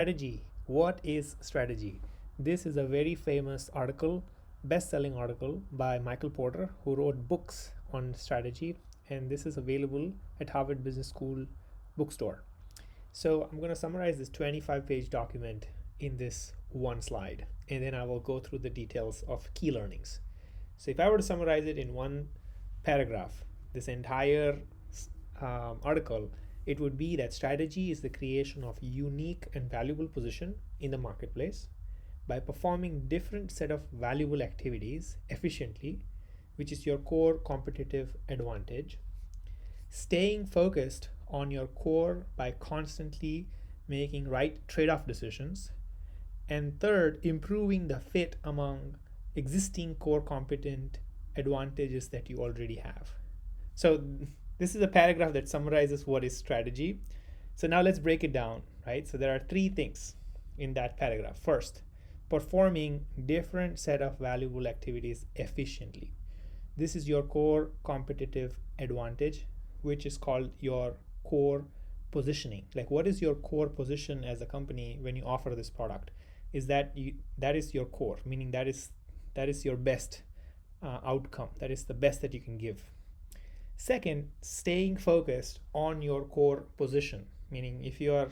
Strategy. What is strategy? This is a very famous article, best-selling article by Michael Porter, who wrote books on strategy, and this is available at Harvard Business School bookstore. So I'm going to summarize this 25-page document in this one slide, and then I will go through the details of key learnings. So if I were to summarize it in one paragraph, this entire article, it would be that strategy is the creation of unique and valuable position in the marketplace by performing different set of valuable activities efficiently, which is your core competitive advantage. Staying focused on your core by constantly making right trade-off decisions. And third, improving the fit among existing core competent advantages that you already have. So this is a paragraph that summarizes what is strategy. So now let's break it down, right? So there are three things in that paragraph. First, performing different set of valuable activities efficiently. This is your core competitive advantage, which is called your core positioning. Like, what is your core position as a company when you offer this product? Is that that is your core, meaning that is your best outcome. That is the best that you can give. Second, staying focused on your core position, meaning if you're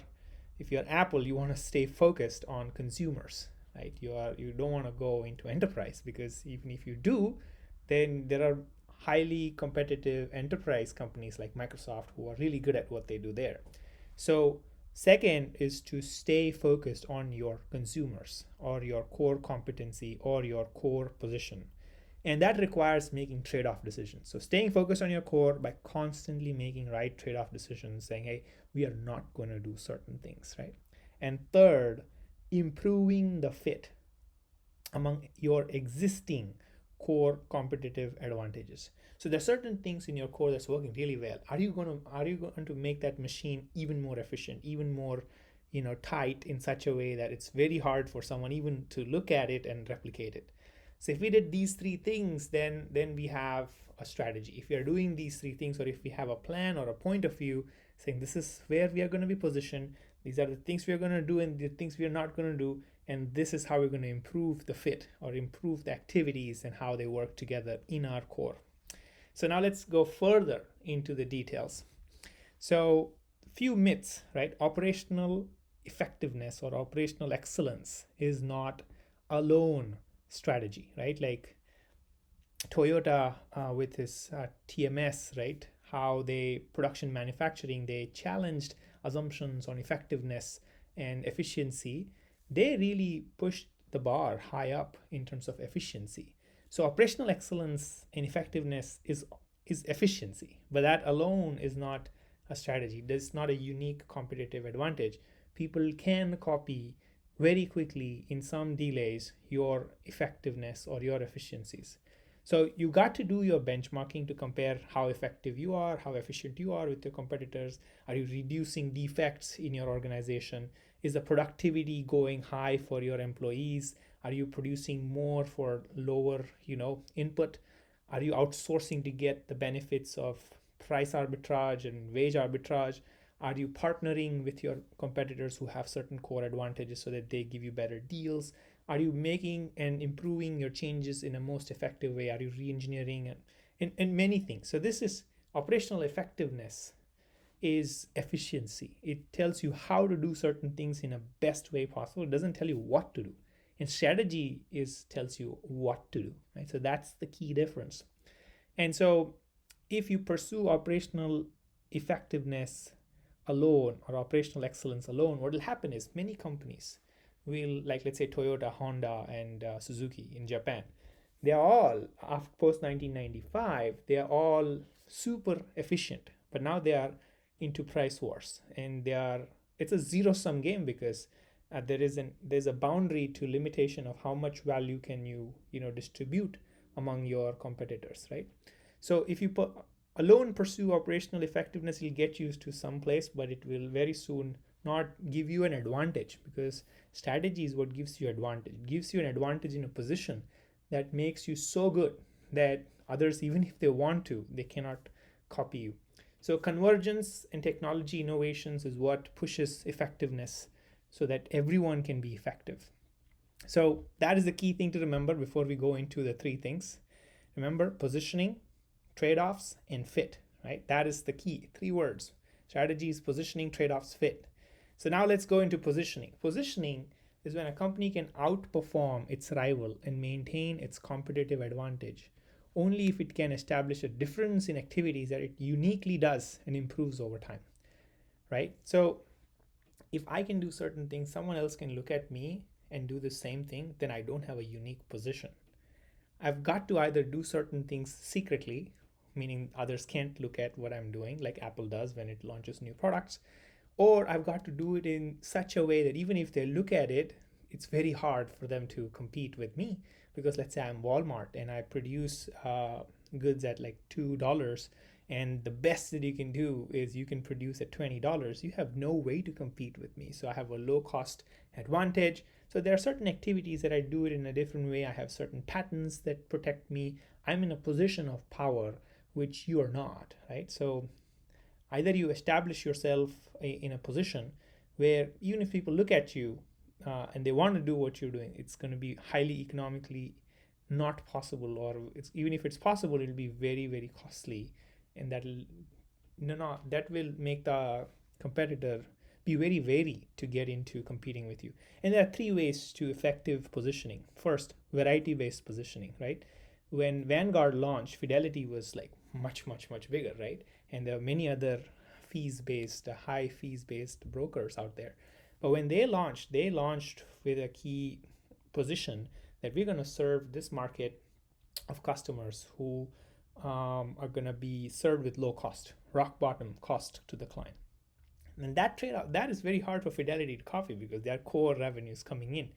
Apple, you want to stay focused on consumers, right? You don't want to go into enterprise, because even if you do, then there are highly competitive enterprise companies like Microsoft who are really good at what they do there. So second is to stay focused on your consumers or your core competency or your core position. And that requires making trade-off decisions. So staying focused on your core by constantly making right trade-off decisions, saying, hey, we are not going to do certain things, right? And third, improving the fit among your existing core competitive advantages. So there's certain things in your core that's working really well. Are you going to make that machine even more efficient, even more tight in such a way that it's very hard for someone even to look at it and replicate it? So if we did these three things, then we have a strategy. If we are doing these three things, or if we have a plan or a point of view saying this is where we are going to be positioned, these are the things we are going to do and the things we are not going to do, and this is how we're going to improve the fit or improve the activities and how they work together in our core. So now let's go further into the details. So few myths, right? Operational effectiveness or operational excellence is not alone strategy, right? Like Toyota with his TMS, right? How they production manufacturing, they challenged assumptions on effectiveness and efficiency. They really pushed the bar high up in terms of efficiency. So operational excellence and effectiveness is efficiency, but that alone is not a strategy. That's not a unique competitive advantage. People can copy very quickly in some delays your effectiveness or your efficiencies. So you got to do your benchmarking to compare how effective you are, how efficient you are with your competitors. Are you reducing defects in your organization? Is the productivity going high for your employees? Are you producing more for lower, input? Are you outsourcing to get the benefits of price arbitrage and wage arbitrage? Are you partnering with your competitors who have certain core advantages so that they give you better deals? Are you making and improving your changes in a most effective way? Are you re-engineering and many things? So this is operational effectiveness is efficiency. It tells you how to do certain things in a best way possible. It doesn't tell you what to do. And strategy tells you what to do, right? So that's the key difference. And so if you pursue operational effectiveness alone or operational excellence alone, what will happen is many companies will, like let's say Toyota, Honda, and Suzuki in Japan, they are all, after post 1995, they are all super efficient, but now they are into price wars, and it's a zero-sum game, because there's a boundary to limitation of how much value can you distribute among your competitors, right? So if you alone pursue operational effectiveness, it'll get you to some place, but it will very soon not give you an advantage, because strategy is what gives you advantage. It gives you an advantage in a position that makes you so good that others, even if they want to, they cannot copy you. So convergence and technology innovations is what pushes effectiveness so that everyone can be effective. So that is the key thing to remember before we go into the three things. Remember, positioning, trade-offs, and fit, right? That is the key. Three words: strategies, positioning, trade-offs, fit. So now let's go into positioning. Positioning is when a company can outperform its rival and maintain its competitive advantage only if it can establish a difference in activities that it uniquely does and improves over time, right? So if I can do certain things, someone else can look at me and do the same thing, then I don't have a unique position. I've got to either do certain things secretly, meaning others can't look at what I'm doing, like Apple does when it launches new products, or I've got to do it in such a way that even if they look at it, it's very hard for them to compete with me. Because let's say I'm Walmart and I produce goods at like $2, and the best that you can do is you can produce at $20. You have no way to compete with me. So I have a low cost advantage. So there are certain activities that I do it in a different way. I have certain patents that protect me. I'm in a position of power, which you are not, right? So either you establish yourself in a position where even if people look at you and they want to do what you're doing, it's going to be highly economically not possible, or it's, even if it's possible, it'll be very, very costly, and that will make the competitor be very wary to get into competing with you. And there are three ways to effective positioning. First, variety-based positioning, right? When Vanguard launched, Fidelity was like much, much, much bigger, right? And there are many other high fees-based brokers out there. But when they launched with a key position that we're going to serve this market of customers who are going to be served with low cost, rock bottom cost to the client. And that trade-off, that is very hard for Fidelity to copy because their core revenue is coming in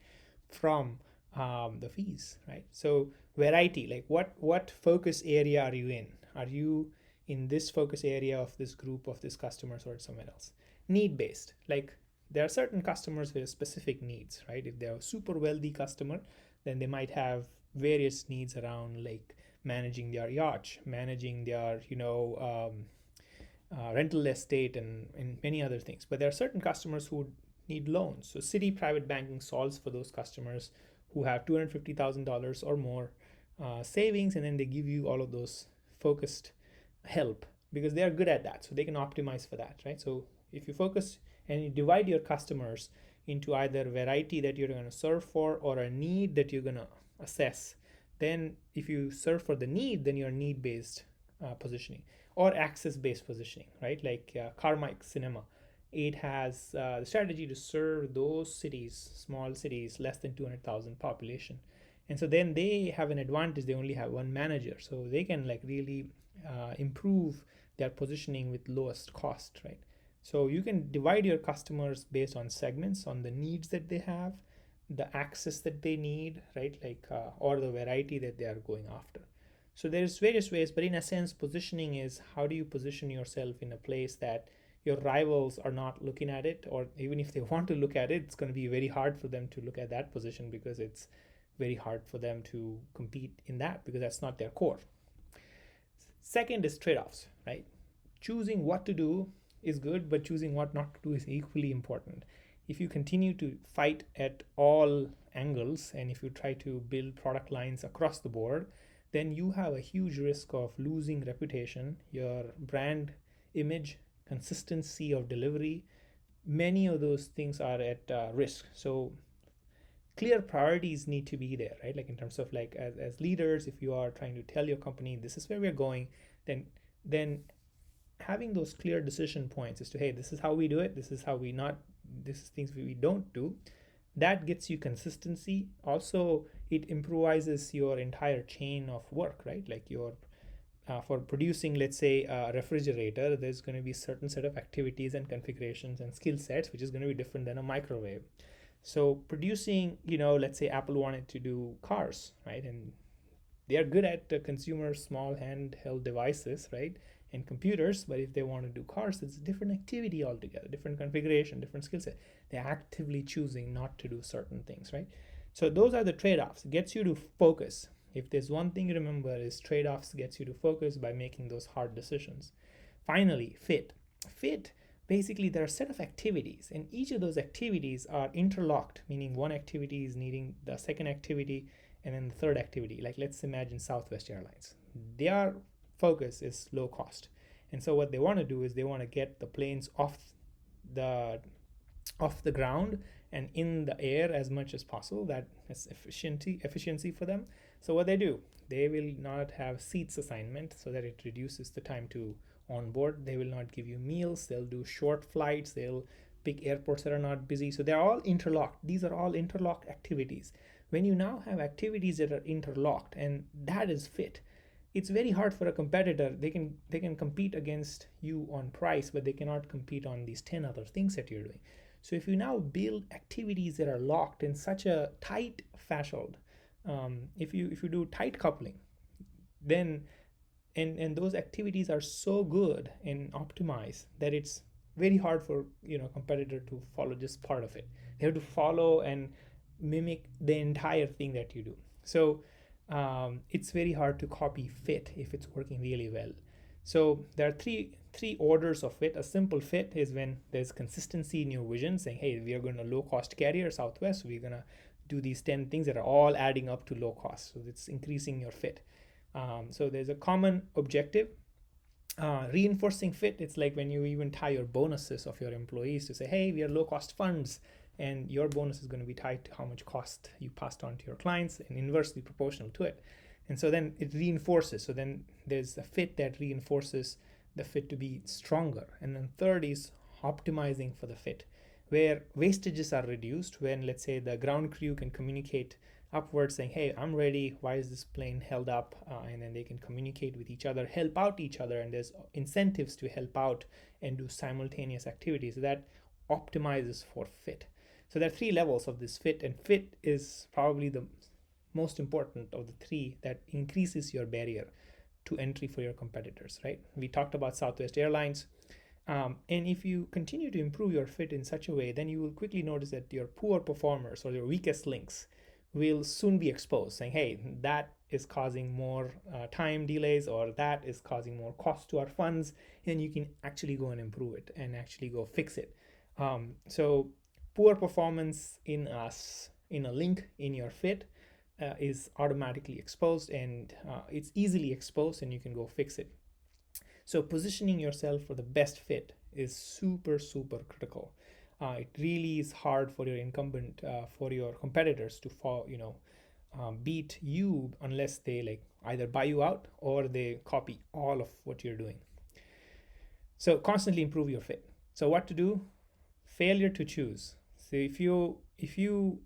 from the fees, right? So variety, like what focus area are you in? Are you in this focus area of this group of this customers or somewhere else? Need-based, like there are certain customers with specific needs, right? If they're a super wealthy customer, then they might have various needs around like managing their yacht, managing their, rental estate, and many other things. But there are certain customers who need loans. So Citi Private Banking solves for those customers who have $250,000 or more savings, and then they give you all of those focused help because they are good at that. So they can optimize for that, right? So if you focus and you divide your customers into either variety that you're going to serve for or a need that you're going to assess, then if you serve for the need, then you're need-based positioning or access-based positioning, right? Like Carmike Cinema, it has the strategy to serve those cities, small cities, less than 200,000 population. And so then they have an advantage. They only have one manager, so they can like really improve their positioning with lowest cost, right? So you can divide your customers based on segments, on the needs that they have, the access that they need, right? Like or the variety that they are going after. So there's various ways, but in a sense, positioning is how do you position yourself in a place that your rivals are not looking at it, or even if they want to look at it, it's going to be very hard for them to look at that position because it's very hard for them to compete in that because that's not their core. Second is trade-offs, right? Choosing what to do is good, but choosing what not to do is equally important. If you continue to fight at all angles and if you try to build product lines across the board, then you have a huge risk of losing reputation, your brand image, consistency of delivery. Many of those things are at risk. So clear priorities need to be there, right? Like in terms of like as leaders, if you are trying to tell your company this is where we're going, then having those clear decision points as to, hey, this is how we do it, this is things we don't do, that gets you consistency. Also, it improvises your entire chain of work, right? Like your for producing, let's say, a refrigerator, there's going to be a certain set of activities and configurations and skill sets, which is going to be different than a microwave. So producing, let's say Apple wanted to do cars, right? And they are good at consumer small handheld devices, right? And computers, but if they want to do cars, it's a different activity altogether, different configuration, different skill set. They're actively choosing not to do certain things, right? So those are the trade-offs. It gets you to focus. If there's one thing you remember is trade-offs gets you to focus by making those hard decisions. Finally, fit. Fit basically there are a set of activities, and each of those activities are interlocked, meaning one activity is needing the second activity and then the third activity. Like let's imagine Southwest Airlines. Their focus is low cost. And so what they want to do is they want to get the planes the off the ground and in the air as much as possible. That is efficiency for them. So what they do, they will not have seats assignment so that it reduces the time to on board. They will not give you meals. They'll do short flights. They'll pick airports that are not busy. So they're all interlocked. These are all interlocked activities. When you now have activities that are interlocked, and that is fit, it's very hard for a competitor. They can compete against you on price, but they cannot compete on these 10 other things that you're doing. So if you now build activities that are locked in such a tight fashion, if you do tight coupling, then and those activities are so good and optimized that it's very hard for competitor to follow just part of it. They have to follow and mimic the entire thing that you do. So it's very hard to copy fit if it's working really well. So there are three orders of fit. A simple fit is when there's consistency in your vision, saying, hey, we are going to low cost carrier Southwest, so we're going to do these 10 things that are all adding up to low cost. So it's increasing your fit. So there's a common objective. Reinforcing fit, it's like when you even tie your bonuses of your employees to say, hey, we are low cost funds, and your bonus is going to be tied to how much cost you passed on to your clients and inversely proportional to it. And so then it reinforces. So then there's a fit that reinforces the fit to be stronger. And then third is optimizing for the fit, where wastages are reduced when, let's say, the ground crew can communicate upwards saying, hey, I'm ready, why is this plane held up? And then they can communicate with each other, help out each other, and there's incentives to help out and do simultaneous activities. So that optimizes for fit. So there are three levels of this fit, and fit is probably the most important of the three that increases your barrier to entry for your competitors, right? We talked about Southwest Airlines. And if you continue to improve your fit in such a way, then you will quickly notice that your poor performers or your weakest links will soon be exposed, saying, hey, that is causing more time delays, or that is causing more cost to our funds, and you can actually go and improve it and actually go fix it. So poor performance in a link in your fit is automatically exposed, and it's easily exposed, and you can go fix it. So positioning yourself for the best fit is super critical. It really is hard for your incumbent, for your competitors to beat you unless they like either buy you out or they copy all of what you're doing. So constantly improve your fit. So what to do? Failure to choose. So if you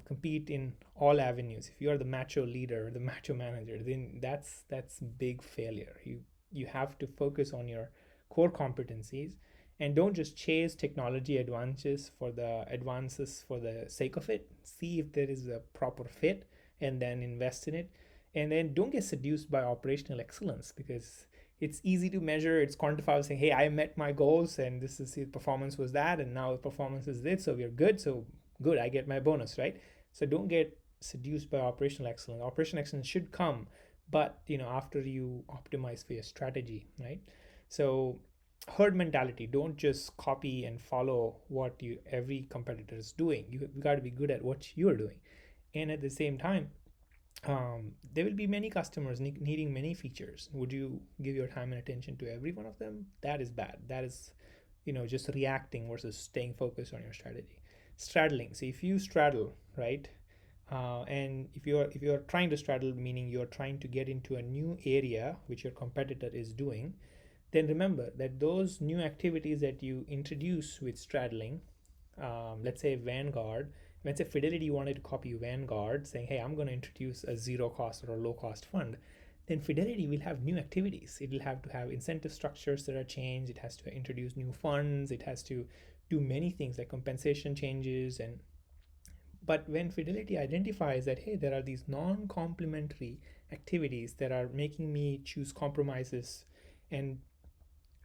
compete in all avenues, if you are the macho leader, the macho manager, then that's big failure. You have to focus on your core competencies, and don't just chase technology advances for the sake of it. See if there is a proper fit and then invest in it. And then don't get seduced by operational excellence, because it's easy to measure, it's quantifiable, saying, hey, I met my goals and this is the performance was that, and now the performance is this, so we're good, so good, I get my bonus, right? So don't get seduced by operational excellence. Operational excellence should come, but after you optimize for your strategy, right? So herd mentality, don't just copy and follow what every competitor is doing. You got to be good at what you're doing. And at the same time, there will be many customers needing many features. Would you give your time and attention to every one of them? That is bad. That is just reacting versus staying focused on your strategy. Straddling. So if you straddle, right, and if you're trying to straddle, meaning you're trying to get into a new area which your competitor is doing, then remember that those new activities that you introduce with straddling, let's say Vanguard, let's say Fidelity wanted to copy Vanguard, saying, hey, I'm going to introduce a zero cost or a low cost fund, then Fidelity will have new activities. It will have to have incentive structures that are changed. It has to introduce new funds. It has to do many things like compensation changes. But when Fidelity identifies that, hey, there are these non-complementary activities that are making me choose compromises and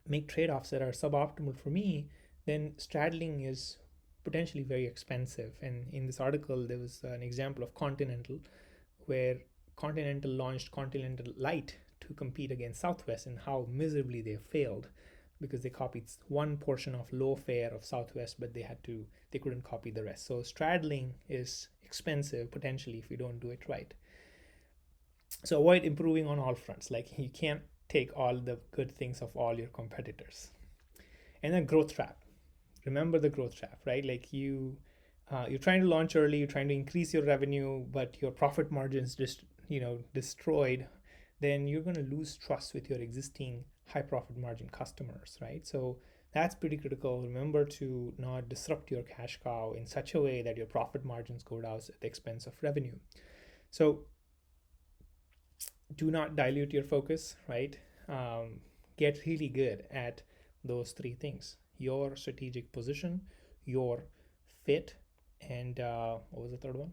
make trade-offs that are suboptimal for me, then straddling is potentially very expensive. And in this article, there was an example of Continental, where Continental launched Continental Light to compete against Southwest, and how miserably they failed because they copied one portion of low fare of Southwest, but they couldn't copy the rest. So straddling is expensive potentially if you don't do it right. So avoid improving on all fronts. Like, you can't take all the good things of all your competitors. And then growth trap. Remember the growth trap, right? Like, you're trying to launch early, you're trying to increase your revenue, but your profit margins just destroyed. Then you're going to lose trust with your existing high profit margin customers, right? So that's pretty critical. Remember to not disrupt your cash cow in such a way that your profit margins go down at the expense of revenue. So do not dilute your focus, right? Get really good at those three things: your strategic position, your fit, and what was the third one?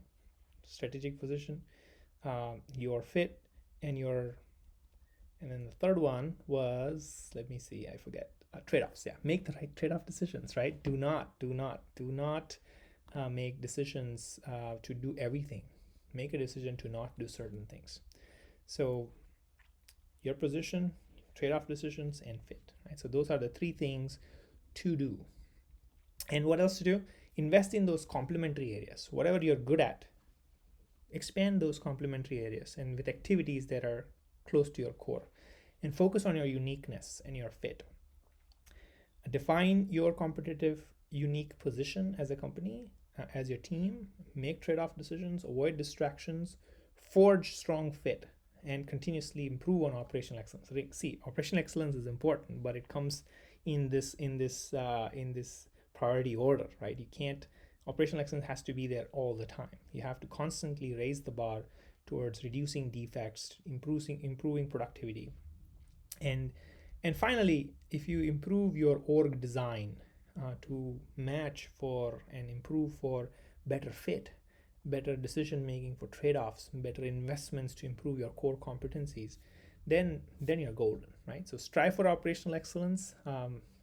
Strategic position, your fit, and then the third one was, let me see, I forget. Trade-offs. Yeah, make the right trade-off decisions, right? Do not make decisions to do everything. Make a decision to not do certain things. So your position, trade-off decisions, and fit, right? So those are the three things to do. And what else to do? Invest in those complementary areas. Whatever you're good at, expand those complementary areas and with activities that are close to your core, and focus on your uniqueness and your fit. Define your competitive, unique position as a company, as your team. Make trade-off decisions, avoid distractions, forge strong fit, and continuously improve on operational excellence. See, operational excellence is important, but it comes in this priority order, right? You can't. Operational excellence has to be there all the time. You have to constantly raise the bar towards reducing defects, improving productivity, and finally, if you improve your org design to match for and improve for better fit, better decision making for trade-offs, better investments to improve your core competencies, then you're golden, right? So strive for operational excellence,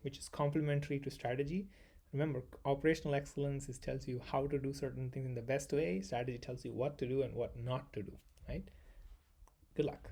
which is complementary to strategy. Remember, operational excellence tells you how to do certain things in the best way. Strategy tells you what to do and what not to do, right? Good luck.